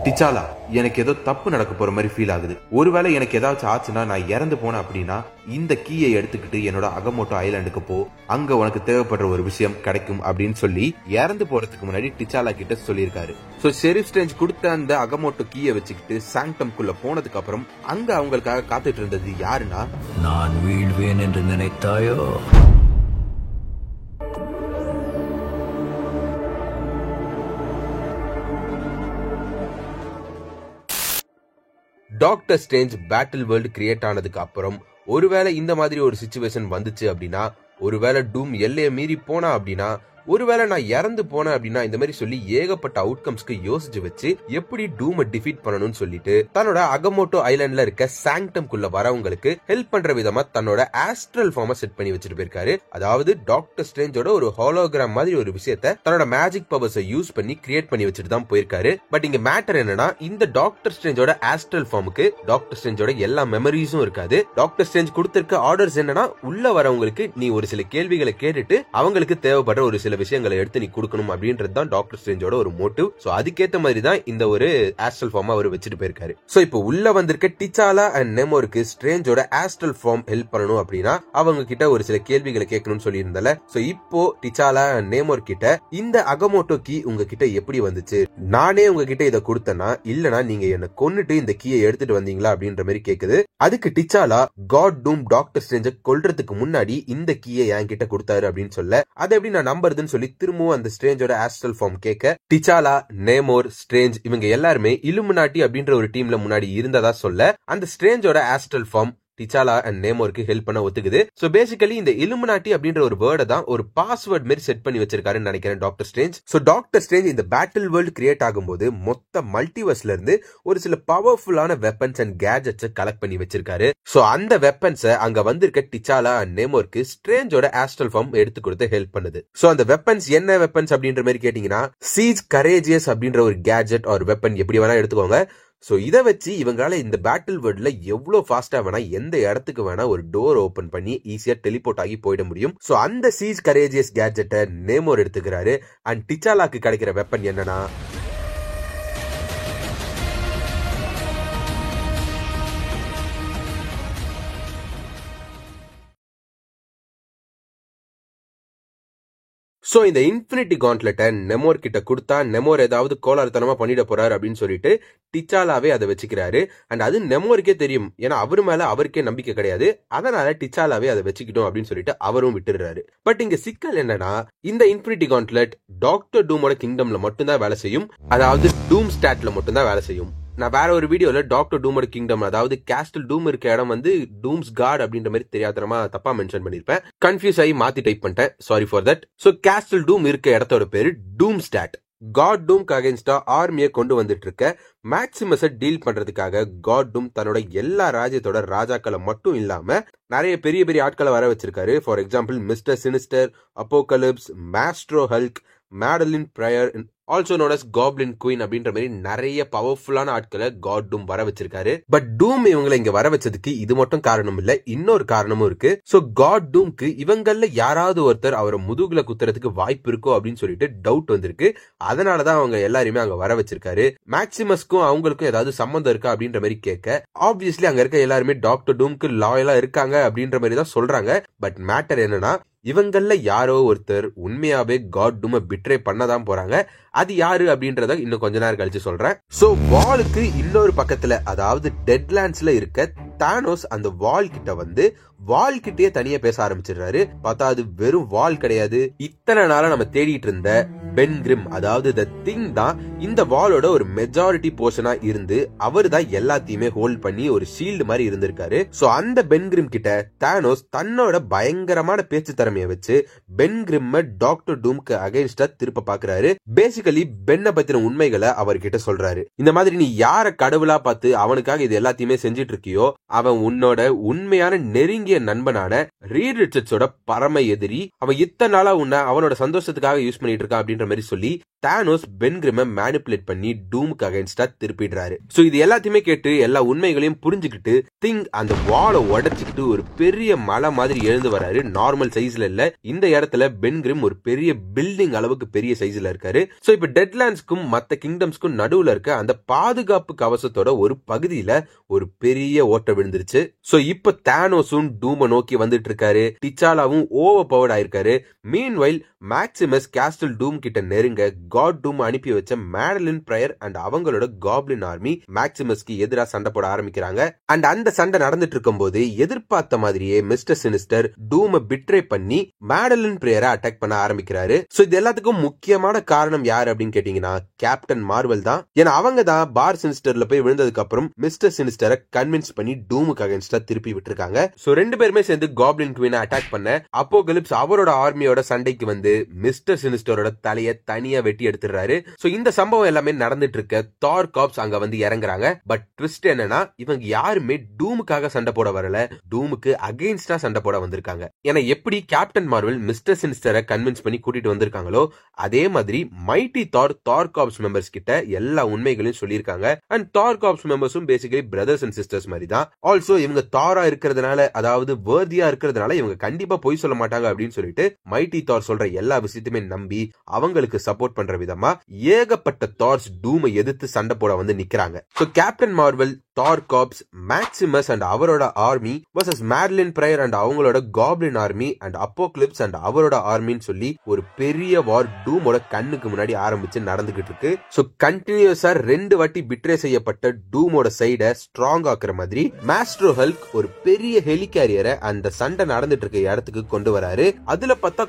டிச்சாலா, எனக்கு ஏதோ தப்பு நடக்க போற மாதிரி ஃபீல் ஆகுது. ஒருவேளை எனக்கு ஏதாச்சும் ஆச்சுன்னா நான் இறந்து போனேன் அப்படின்னா இந்த கீயை எடுத்துக்கிட்டு என்னோட அகமோட்டோ ஐலாண்டுக்கு போ, அங்க உனக்கு தேவைப்படுற ஒரு விஷயம் கிடைக்கும் அப்படின்னு சொல்லி இறந்து போறதுக்கு முன்னாடி டிச்சாலா கிட்ட சொல்லியிருக்காரு. சோ ஷெரீஃப் ஸ்ட்ரேஞ்ச் கொடுத்த அந்த அகமோட்டோ கீயை வச்சுக்கிட்டு சாங்டம்குள்ள போனதுக்கு அப்புறம் அங்க அவங்களுக்காக காத்துட்டு இருந்தது யாருன்னா, நான் வீழ்வேன் என்று நினைத்தாயோ? Doctor Strange Battleworld create ஆனதுக்கு அப்புறம் ஒருவேளை இந்த மாதிரி ஒரு சிச்சுவேஷன் வந்துச்சு அப்படின்னா, ஒருவேளை டூம் எல்லையை மீறி போனா அப்படின்னா, ஒருவேளை நான் இறந்து போனேன் அப்படின்னா, இந்த மாதிரி சொல்லி ஏகப்பட்ட அவுட்கம்ஸ்க்கு யோசிச்சு வச்சு எப்படி டூமை டிஃபீட் பண்ணணும்னு சொல்லிட்டு தன்னோட அகமோட்டோ ஐலாண்ட்ல இருக்க சாங்டம்குள்ள வரவங்களுக்கு ஹெல்ப் பண்ற விதமா தன்னோட ஆஸ்ட்ரல் ஃபார்மை செட் பண்ணி வச்சுட்டு போயிருக்காரு. அதாவது டாக்டர் ஸ்ட்ரேஞ்சோட ஒரு ஹாலோகிராம் மாதிரி ஒரு விஷயத்த தன்னோட மேஜிக் பவர்ஸை யூஸ் பண்ணி கிரியேட் பண்ணி வச்சுட்டு தான் போயிருக்காரு. பட் இங்க மேட்டர் என்னன்னா, இந்த டாக்டர் ஸ்ட்ரேஞ்சோட ஆஸ்ட்ரல் ஃபார்முக்கு டாக்டர் ஸ்ட்ரேஞ்சோட எல்லா மெமரிஸும் இருக்காது. டாக்டர் ஸ்ட்ரேஞ்ச் கொடுத்திருக்க ஆர்டர்ஸ் என்னன்னா, உள்ள வரவங்களுக்கு நீ ஒரு சில கேள்விகளை கேட்டுட்டு அவங்களுக்கு தேவைப்படுற ஒரு சில விஷயங்களை எடுத்து நீ கொடுக்கணும் அப்படின்றது தான் டாக்டர் ஸ்ட்ரேஞ்சோட ஒரு மோட்டிவ். சோ அதுக்கேத்த மாதிரி தான் இந்த ஒரு ஆஸ்ட்ரல் ஃபார்ம் அவர் வச்சுட்டு போயிருக்காரு. சோ இப்போ உள்ள வந்திருக்க டிச்சாலா அண்ட் நெமோருக்கு ஸ்ட்ரேஞ்சோட ஆஸ்ட்ரல் ஃபார்ம் ஹெல்ப் பண்ணணும் அப்படின்னா அவங்க கிட்ட ஒரு சில கேள்விகளை கேட்கணும்னு சொல்லி இருந்தால, சோ இப்போ டிச்சாலா அண்ட் நெமோர் கிட்ட இந்த அகமோட்டோ கீ உங்ககிட்ட எப்படி வந்துச்சு, நானே உங்ககிட்ட இதை கொடுத்தனா இல்லனா நீங்க என்ன கொன்னுட்டு இந்த கீயை எடுத்துட்டு வந்தீங்களா அப்படின்ற மாதிரி கேக்குது. அதுக்கு டிச்சாலா காட் டூம் டாக்டர் ஸ்ட்ரேஞ்ச கொல்றதுக்கு முன்னாடி இந்த கீயை என் கிட்ட கொடுத்தாரு அப்படின்னு சொல்ல, அதை எப்படி நான் நம்புறதுன்னு சொல்லி திரும்பவும் அந்த ஸ்ட்ரேஞ்சோட ஆஸ்ட்ரல் ஃபார்ம் கேட்க, டிச்சாலா, நேமோர், ஸ்ட்ரேஞ்ச் இவங்க எல்லாருமே இலுமினாட்டி அப்படின்ற ஒரு டீம்ல முன்னாடி இருந்ததா சொல்ல, அந்த ஸ்ட்ரேஞ்சோட ஆஸ்ட்ரல் ஃபார்ம் டிச்சாலா அண்ட் நேமோருக்கு ஹெல்ப் பண்ண ஒத்துக்குது. சோ பேசிக்கலி இந்த இலுமினாட்டி அப்படின்ற ஒரு வேர்டை தான் ஒரு பாஸ்வேர்ட் மாதிரி செட் பண்ணி வச்சிருக்காருன்னு நினைக்கிறேன் doctor strange. So doctor strange இந்த பேட்டில் வேர்ல்ட் கிரியேட் ஆகும்போது மொத்த மல்டிவர்ஸ்ல இருந்து ஒரு சில பவர்ஃபுல்லான வெப்பன்ஸ் அண்ட் கேஜெட்ஸ் கலெக்ட் பண்ணி வச்சிருக்காரு. சோ அந்த வெப்பன்ஸை அங்க வந்திருக்க டிச்சாலா அண்ட் நேமோருக்கு ஸ்ட்ரேஞ்சோட ஆஸ்ட்ரல் ஃபார்ம் எடுத்து கொடுத்து ஹெல்ப் பண்ணுது. சோ அந்த வெப்பன்ஸ் என்ன வெப்பன்ஸ் அப்படின்ற மாதிரி கேட்டீங்கன்னா, சீஜ் கரேஜியஸ் அப்படின்ற ஒரு கேஜெட் ஒரு வெப்பன் எப்படி வேணா எடுத்துக்கோங்க. சோ இதை வச்சு இவங்களால இந்த பேட்டில் வேர்ல்ட்ல எவ்வளவு ஃபாஸ்டா வேணா எந்த இடத்துக்கு வேணா ஒரு டோர் ஓபன் பண்ணி ஈஸியா டெலிபோர்ட் ஆகி போயிட முடியும். சோ அந்த சீஜ் கரேஜியஸ் கேஜெட்டை நேமோர் எடுத்துக்கிறாரு. அண்ட் டிச்சாலாக்கு கிடைக்கிற வெப்பன் என்னன்னா, சோ இந்த இன்ஃபினிட்டி காண்ட்லெட்டை நெமோர் கிட்ட கொடுத்தா நெமோர் ஏதாவது கோளாறுத்தனமா பண்ணிட போறாரு அப்படின்னு சொல்லிட்டு டிச்சாலாவே அதை வச்சுக்கிறாரு. அண்ட் அது நெமோருக்கே தெரியும், ஏன்னா அவரு மேல அவருக்கே நம்பிக்கை கிடையாது. அதனால டிச்சாலாவே அதை வச்சுக்கிட்டோம் அப்படின்னு சொல்லிட்டு அவரும் விட்டுறாரு. பட் இங்க சிக்கல் என்னன்னா, இந்த இன்ஃபினிட்டி காண்ட்லெட் டாக்டர் டூமோட கிங்டம்ல மட்டும்தான் வேலை செய்யும், அதாவது டூம் ஸ்டாட்ல மட்டும்தான் வேலை செய்யும். நான் வேற ஒரு வீடியோல டாக்டர் டூமோட கிங்டம், அதாவது கேஸ்டல் டூம் இருக்க இடம் வந்து டூம்ஸ் காட் அப்படின்ற மாதிரி தெரியாதனமா தப்பா மென்ஷன் பண்ணிருப்பேன். கன்ஃபியூஸ் ஆகி மாத்தி டைப் பண்ணிட்டேன், sorry for that. So Castle Doom இருக்க இடத்தோட பேரு டூம் ஸ்டாட். காட் டூம்க்கு அகைன்ஸ்டா ஆர்மியை கொண்டு வந்துட்டு இருக்க மேக்சிமஸை டீல் பண்றதுக்காக காட் டூம் தன்னோட எல்லா ராஜ்யத்தோட ராஜாக்களை மட்டும் இல்லாம நிறைய பெரிய பெரிய ஆட்களை வர வச்சிருக்காரு. For example Mister Sinister, Apocalypse, Maestro Hulk, Madelyne Pryor, also known as Goblin Queen அப்படின்ற மாதிரி நிறைய பவர்ஃபுல்லான ஆட்களை காட் டூம் வர வச்சிருக்காரு. பட் டூம் இவங்களை இங்க வர வச்சதுக்கு இது மட்டும் காரணம் இல்ல, இன்னொரு காரணமும் இருக்கு. சோ காட் டூம்க்கு இவங்கள யாராவது ஒருத்தர் அவரை முதுகுல குத்துறதுக்கு வாய்ப்பு இருக்கோ அப்படின்னு சொல்லிட்டு டவுட் வந்திருக்கு. அதனாலதான் அவங்க எல்லாருமே அங்க வர வச்சிருக்காரு. மேக்சிமஸ்க்கும் அவங்களுக்கும் ஏதாவது சம்பந்தம் இருக்கா அப்படின்ற மாதிரி கேட்க, ஆப்வியஸ்லி அங்க இருக்க எல்லாருமே டாக்டர் டூம்க்கு லாயலா இருக்காங்க அப்படின்ற மாதிரி தான் சொல்றாங்க. பட் மேட்டர் என்னன்னா, இவங்கள யாரோ ஒருத்தர் உண்மையாவே காட் டூமை பிட்ரே பண்ணதான் போறாங்க. அது யாரு அப்படின்றத இன்னும் கொஞ்ச நேரம் கழிச்சு சொல்றேன். சோ வாலுக்கு இன்னொரு பக்கத்துல, அதாவது டெட்லாண்ட்ஸ்ல இருக்க தானோஸ் அந்த வால் கிட்ட வந்து வால் கிட்டே தனியா பேச ஆரம்பிச்சிடுறாரு. பார்த்தா அது வெறும் வால் கிடையாது, இத்தனை நாளா நம்ம தேடிட்டு இருந்த பென் கிரிம், அதாவது த திங் தான் இந்த வாலோட ஒரு மெஜாரிட்டி போர்ஷனா இருந்து அவர் தான் எல்லாத்தையுமே ஹோல்ட் பண்ணி ஒரு ஷீல்டு மாதிரி இருந்திருக்காரு. சோ அந்த பென் கிரிம் கிட்ட தானோஸ் தன்னோட பயங்கரமான பேச்சு திறமையை வச்சு பென் கிரிம்ம டாக்டர் டூம்க்கு அகைன்ஸ்டா திருப்ப பாக்குறாரு. பேசிக்கலி பென்னை பத்தின உண்மைகளை அவர்கிட்ட சொல்றாரு. இந்த மாதிரி நீ யார கடவுளா பார்த்து அவனுக்காக இது எல்லாத்தையுமே செஞ்சிட்டு இருக்கியோ, அவன் உன்னோட உண்மையான நெருங்கிய நண்பனான ரீட் ரிச்சர்ட்ஸோட பரம எதிரி. அவன் இத்தனை நாளா உன்னை அவனோட சந்தோஷத்துக்காக யூஸ் பண்ணிட்டு இருக்கான் அப்படின்ற மாதிரி சொல்லி தானோஸ் பென்கிரிமை மேனிபுலேட் பண்ணி டூமுக்கு அகைன்ஸ்டா திருப்பிடுறாரு. சோ இது எல்லாத்தையுமே கேட்டு எல்லா உண்மைகளையும் புரிஞ்சுக்கிட்டு திங் அந்த வாலை உடைச்சிட்டு ஒரு பெரிய மலை மாதிரி எழுந்து வராரு. நார்மல் சைஸ்ல இல்ல, இந்த இடத்துல பென்கிரிம் ஒரு பெரிய பில்டிங் அளவுக்கு பெரிய சைஸ்ல இருக்காரு. சோ இப்ப டெட்லாண்ட்ஸ்க்கும் மத்த கிங்டம்ஸ்க்கும் நடுவுல இருக்க அந்த பாதுகாப்பு கவசத்தோட ஒரு பகுதியில ஒரு பெரிய ஓட்ட விழுந்துருச்சு. சோ இப்ப தானோஸும் டூமை நோக்கி வந்துட்டு இருக்காரு. டிச்சாலாவும் ஓவர் பவர்ட் ஆயிருக்காரு. மீன்வைல் மேக்சிமஸ் கேஸ்டல் டூம் கிட்ட நெருங்க காட் டூம் அனுப்பி வச்ச மேடலின் பிரயர் அண்ட் அவங்களோட காப்ளின் ஆர்மி மேக்சிமஸ்க்கு எதிராக சண்டை போட ஆரம்பிக்கிறாங்க. அண்ட் அந்த சண்டை நடந்துட்டு இருக்கும் போது எதிர்பார்த்த மாதிரியே மிஸ்டர் சினிஸ்டர் டூமை பிட்ரே பண்ணி மேடலின் பிரயரை அட்டாக் பண்ண ஆரம்பிக்கிறாரு. சோ இது எல்லாத்துக்கும் முக்கியமான காரணம் யாரு அப்படின்னு கேட்டீங்கன்னா கேப்டன் மார்வல் தான். ஏன்னா அவங்க தான் பார் சினிஸ்டர்ல போய் விழுந்ததுக்கு அப்புறம் மிஸ்டர் சினிஸ்டரை கன்வின்ஸ் பண்ணி டூமுக்கு அகைன்ஸ்டா திருப்பி விட்டுருக்காங்க. சோ ரெண்டு பேருமே சேர்ந்து காப்ளின் குவீனை அட்டாக் பண்ண அப்போகலிப்ஸ் அவரோட ஆர்மியோட சண்டைக்கு வந்து மிஸ்டர் சினிஸ்டரோட தலையை தனியா வெட்டி எடுத்துறாரு. சோ இந்த சம்பவம் எல்லாமே நடந்துட்டு இருக்க தார் காப்ஸ் அங்க வந்து இறங்குறாங்க. பட் ட்விஸ்ட் என்னன்னா இவங்க யாருமே டூமுக்காக சண்டை போட வரல, டூமுக்கு அகைன்ஸ்டா சண்டை போட வந்திருக்காங்க. ஏன்னா எப்படி கேப்டன் மார்வல் மிஸ்டர் சினிஸ்டரை கன்வின்ஸ் பண்ணி கூட்டிட்டு வந்திருக்காங்களோ அதே மாதிரி மைட்டி தார் காப்ஸ் மெம்பர்ஸ் கிட்ட எல்லா உண்மைகளையும் சொல்லியிருக்காங்க. அண்ட் தார் காப்ஸ் மெம்பர்ஸும் பேசிக்கலி பிரதர்ஸ் அண்ட் சிஸ்டர்ஸ் மாதிரி தான். ஆல்சோ இவங்க தாரா இருக்கிறதுனால, அதாவது வேர்தியா இருக்கிறதுனால இவங்க கண்டிப்பா பொய் சொல்ல மாட்டாங்க அப்படின்னு சொல்லிட்டு மைட்டி தார் சொல்ற எல்லா விஷயத்தையுமே நம்பி அவங்களுக்கு சப்போர்ட் பண்ற விதமா ஏகப்பட்ட தார்ஸ் டூமை எதிர்த்து சண்டை போட வந்து நிக்கிறாங்க. So Captain Marvel, Thor Corps, Maximus and அவரோட army versus Madelyne Pryor and அவங்களோட goblin army and Apocalypse and அவரோட ஆர்மின்னு சொல்லி ஒரு பெரிய வார் டூமோட கண்ணுக்கு முன்னாடி ஆரம்பிச்சு நடந்துகிட்டு இருக்கு. சோ கண்டினியூஸா 2 வாட்டி பிட்ரே செய்யப்பட்ட டூமோட சைட ஸ்ட்ராங் ஆக்குற மாதிரி மாஸ்டர் ஹல்க் ஒரு பெரிய ஹெலிகாரியரை அந்த சண்டை நடந்துட்டு இருக்க இடத்துக்கு கொண்டு வராரு. அதுல பார்த்தா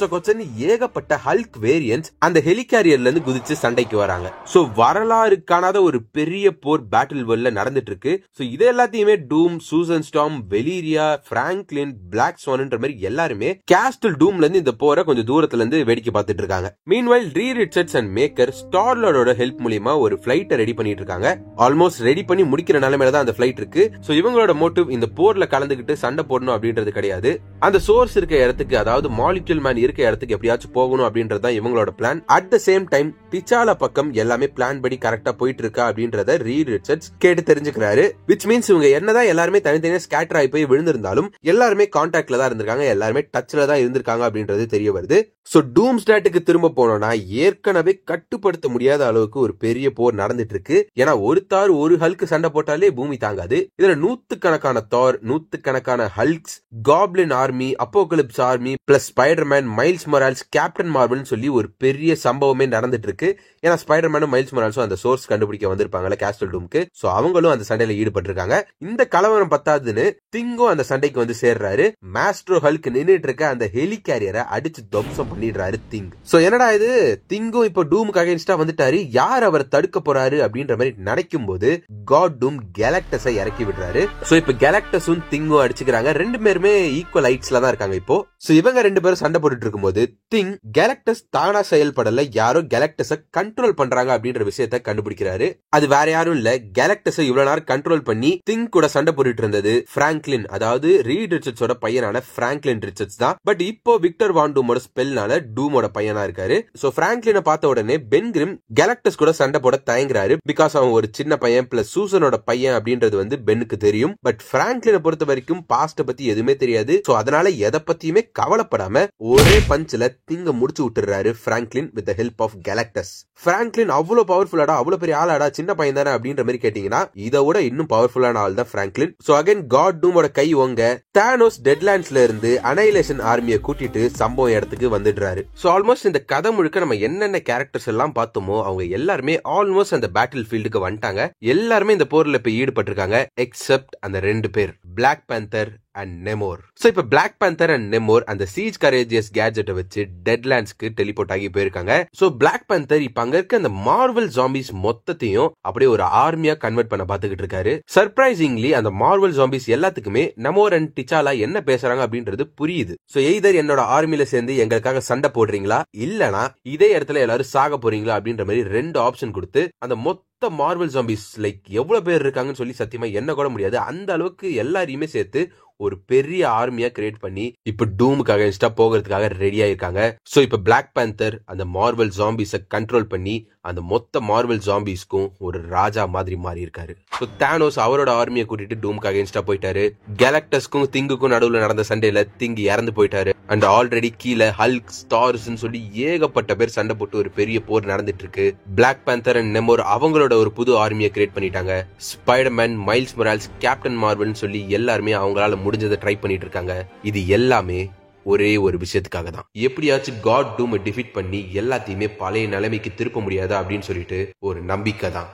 கொச்சன்னு ஏகப்பட்ட ஹல்க் வேரியன்ட்ஸ் அந்த ஹெலிகாரியர்ல இருந்து குதிச்சு சண்டைக்கு வராங்க. சோ வரலாறு காணாத ஒரு பெரிய போர் பேட்டில் வேர்ல்ட்ல நடந்துட்டு இருக்கு. சோ இது எல்லாத்தையுமே டூம், சூசன் ஸ்டார்ம், வெலீரியா, பிராங்க்லின், பிளாக் ஸ்வான்ன்ற மாதிரி எல்லாருமே கேஸ்டல் டூம்ல இருந்து இந்த போரை கொஞ்சம் தூரத்துல இருந்து வேடிக்கை பார்த்துட்டு இருக்காங்க. Meanwhile Reed Richards and Maker ஸ்டார் லார்டோட ஹெல்ப் மூலமா ஒரு ஃபிளைட்டை ரெடி பண்ணிட்டு இருக்காங்க. ஆல்மோஸ்ட் ரெடி பண்ணி முடிக்கிற நிலைமையில தான் அந்த ஃபிளைட் இருக்கு. சோ இவங்களோட மோட்டிவ் இந்த போர்ல கலந்துகிட்டு சண்டை போடணும் அப்படின்றது கிடையாது. அந்த சோர்ஸ் இருக்க இடத்துக்கு, அதாவது மாலிக்யூல் மேன் இருக்க இடத்துக்கு எப்படியாச்சும் போகணும் அப்படின்றது தான் இவங்களோட plan. At the same time டிச்சாலா பக்கம் எல்லாமே பிளான் படி கரெக்டா போயிட்டு இருக்கா அப்படின்றத ரீட் ரிச்சர்ட்ஸ் கேட்டு தெரிஞ்சுக்கிறாரு. விச் மீன்ஸ் இவங்க என்னதான் எல்லாருமே தனித்தனியா ஸ்கேட்டர் ஆகி போய் விழுந்திருந்தாலும் எல்லாருமே கான்டாக்ட்ல தான் இருந்திருக்காங்க, எல்லாருமே டச்ல தான் இருந்திருக்காங்க அப்படின்றது தெரிய வருது. சோ டூம் ஸ்டாட்டுக்கு திரும்ப போனோம்னா ஏற்கனவே கட்டுப்படுத்த முடியாத அளவுக்கு ஒரு பெரிய போர் நடந்துட்டு இருக்கு. ஏன்னா ஒரு தார் ஒரு ஹல்க் சண்டை போட்டாலே பூமி தாங்காது. இதுல நூத்துக்கணக்கான தார், நூத்துக்கணக்கான Hulks, goblin army, Apocalypse army plus Spider-Man, Miles Morales, Captain மார்வல்னு சொல்லி ஒரு பெரிய சம்பவமே நடந்துட்டு இருக்கு. ஏன்னா ஸ்பைடர்மேனும் மைல்ஸ் மொரால்ஸும் அந்த சோர்ஸ் கண்டுபிடிக்க வந்திருப்பாங்கல்ல கேஸ்டல் டூமுக்கு. சோ அவங்களும் அந்த சண்டையில ஈடுபட்டு இருக்காங்க. இந்த கலவரம் பத்தாதுன்னு திங்கும் அந்த சண்டைக்கு வந்து சேர்றாரு. மாஸ்டர் ஹல்க் நின்னுட்டு இருக்க அந்த ஹெலிகாரியரை அடிச்சு துவம்சம் பண்ணிடுறாரு திங். சோ என்னடா இது, திங்கும் இப்ப டூமுக்கு அகைன்ஸ்டா வந்துட்டாரு, யார் அவர் தடுக்க போறாரு அப்படின்ற மாதிரி நினைக்கும் போது காட் டூம் கேலக்டஸை இறக்கி விடுறாரு. சோ இப்ப கேலக்டஸும் திங்கும் அடிச்சுக்கிறாங்க. ரெண்டு பேருமே ஈக்குவல் ஹைட்ஸ்ல தான் இருக்காங்க இப்போ. சோ இவங்க ரெண்டு பேரும் சண்டை போட்டுட்டு இருக்கும்போது திங் கேலக்டஸ் தானா செயல்படல, யாரோ கேலக்டஸ கண்ட்ரோல் பண்றாங்க அப்படின்ற விஷயத்தை கண்டுபிடிக்கிறாரு. அது வேற யாரும் இல்ல, கேலக்டஸை இவ்வளவு நேரம் கண்ட்ரோல் பண்ணி திங் கூட சண்டை போட்டுட்டு இருந்தது பிராங்க்லின், அதாவது ரீட் ரிச்சர்ட்ஸோட பையனான பிராங்க்லின் ரிச்சர்ட்ஸ் தான். பட் இப்போ விக்டர் வான் டூமோட ஸ்பெல்னால டூமோட பையனா இருக்காரு. சோ பிராங்க்லினை பார்த்த உடனே பென்கிரிம் கேலக்டஸ் கூட சண்டை போட தயங்குறாரு. பிகாஸ் அவன் ஒரு சின்ன பையன் பிளஸ் சூசனோட பையன் அப்படின்றது வந்து பென்னுக்கு தெரியும். பட் பிராங்க்லினை பொறுத்த வரைக்கும் பாஸ்ட பத்தி எதுவுமே தெரியாது. சோ அதனால எதை பத்தியுமே கவலைப்படாம ஒரே பஞ்ச்ல திங்க முடிச்சு விட்டுறாரு Franklin with the help of Galactus. Franklin அவ்வளவு பவர்ஃபுல்லாடா, அவ்வளவு பெரிய ஆளாடா, சின்ன பையன் தானே அப்படின்ற மாதிரி கேட்டீங்கன்னா இதை விட இன்னும் பவர்ஃபுல்லான ஆள் தான் பிராங்க்லின். சோ அகைன் காட் டூமோட கை ஓங்க தானோஸ் டெட்லாண்ட்ஸ்ல இருந்து அனைலேஷன் ஆர்மியை கூட்டிட்டு சம்பவம் இடத்துக்கு வந்துடுறாரு. சோ ஆல்மோஸ்ட் இந்த கதை முழுக்க நம்ம என்னென்ன கேரக்டர்ஸ் எல்லாம் பார்த்தோமோ அவங்க எல்லாருமே ஆல்மோஸ்ட் அந்த பேட்டில் ஃபீல்டுக்கு வந்துட்டாங்க. எல்லாருமே இந்த போர்ல போய் ஈடுபட்டிருக்காங்க எக்ஸப்ட் அந்த 2 பேர், பிளாக் பேந்தர் அண்ட் நெமோர். சோ இப்ப பிளாக் பேந்தர் அண்ட் நெமோர் அந்த சீஜ் கரேஜியஸ் கேட்ஜெட்டை வச்சு டெட்லாண்ட்ஸ்க்கு டெலிபோர்ட் ஆகி போயிருக்காங்க. சோ பிளாக் பேந்தர் இப்ப அங்க இருக்க அந்த மார்வல் ஜாம்பிஸ் மொத்தத்தையும் அப்படியே ஒரு ஆர்மியா கன்வெர்ட் பண்ண பாத்துக்கிட்டு இருக்காரு. சர்ப்ரைசிங்லி அந்த மார்வல் ஜாம்பிஸ் எல்லாத்துக்குமே நெமோர் அண்ட் டிச்சாலா என்ன பேசுறாங்க அப்படின்றது புரியுது. சோ எய்தர் என்னோட ஆர்மியில சேர்ந்து எங்களுக்காக சண்டை போடுறீங்களா, இல்லனா இதே இடத்துல எல்லாரும் சாக போறீங்களா அப்படின்ற மாதிரி 2 ஆப்ஷன் கொடுத்து அந்த மொத்த மார்வல் ஜாம்பிஸ் லைக் எவ்வளவு பேர் இருக்காங்கன்னு சொல்லி சத்தியமா என்ன கூட முடியாது, அந்த அளவுக்கு எல்லாரையுமே சேர்த்து ஒரு பெரிய ஆர்மியா கிரியேட் பண்ணி இப்ப டூமுக்கு அகைன்ஸ்டா போகிறதுக்காக ரெடி ஆயிருக்காங்க. சோ இப்ப பிளாக் பேந்தர் அந்த மார்வல் ஜாம்பிஸ கண்ட்ரோல் பண்ணி அந்த மொத்த மார்வல் ஜாம்பிஸ்க்கும் ஒரு ராஜா மாதிரி மாறி இருக்காரு. சோ தானோஸ் அவரோட ஆர்மியை கூட்டிட்டு டூமுக்கு அகைன்ஸ்டா போயிட்டாரு. கேலக்டஸ்க்கும் திங்குக்கும் நடுவுல நடந்த சண்டையில திங்கு இறந்து போயிட்டாரு. அண்ட் ஆல்ரெடி கீழே ஹல்க் ஸ்டார்ஸ் சொல்லி ஏகப்பட்ட பேர் சண்டை போட்டு ஒரு பெரிய போர் நடந்துட்டு இருக்கு. பிளாக் பேந்தர் அண்ட் நெமோர் அவங்களோட ஒரு புது ஆர்மியை கிரியேட் பண்ணிட்டாங்க. Spiderman, Miles Morales, captain Marvel சொல்லி எல்லாருமே அவங்களால முடிஞ்சதை ட்ரை பண்ணிட்டு இருக்காங்க. இது எல்லாமே ஒரே ஒரு விஷயத்துக்காக தான். எப்படியாச்சும் காட் டூமை டிஃபீட் பண்ணி எல்லாத்தையுமே பழைய நிலைமைக்கு திருப்ப முடியாதா அப்படின்னு சொல்லிட்டு ஒரு நம்பிக்கை தான்.